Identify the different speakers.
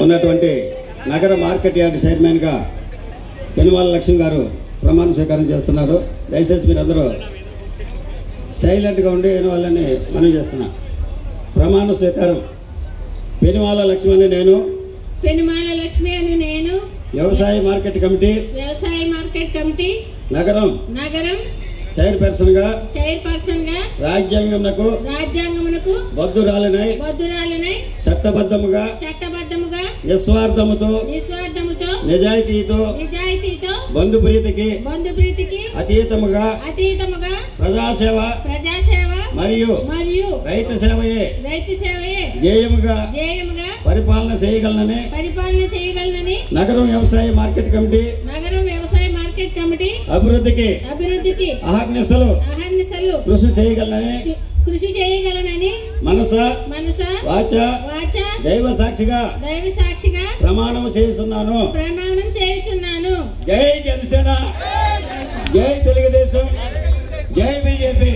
Speaker 1: ఉన్నటువంటి నగర market yard చైర్మన్గా పెనుమాల లక్ష్మి గారు ప్రమాణ స్వీకారం చేస్తున్నారు. దయచేసి మీరందరూ సైలెంట్గా ఉండి వాళ్ళని మనవి చేస్తున్నా. ప్రమాణ స్వీకారం. పెనుమాల లక్ష్మి అని నేను వ్యవసాయ మార్కెట్ కమిటీ నగరం చైర్పర్సన్ గా రాజ్యాంగమునకు బద్దురాలనై చట్టబద్ధముగా నిస్వార్థముతో నిజాయితీతో బంధుప్రీతికి అతీతముగా ప్రజాసేవ మరియు రైతు సేవయే జేయముగా పరిపాలన చేయగలనని నగరం వ్యవసాయ మార్కెట్ కమిటీ అభివృద్ధికి అహర్నిశలు కృషి చేయగలనని మనస వాచ దైవ సాక్షిగా ప్రమాణం చేస్తున్నాను. జై జనసేన, జై తెలుగుదేశం, జై బీజేపీ.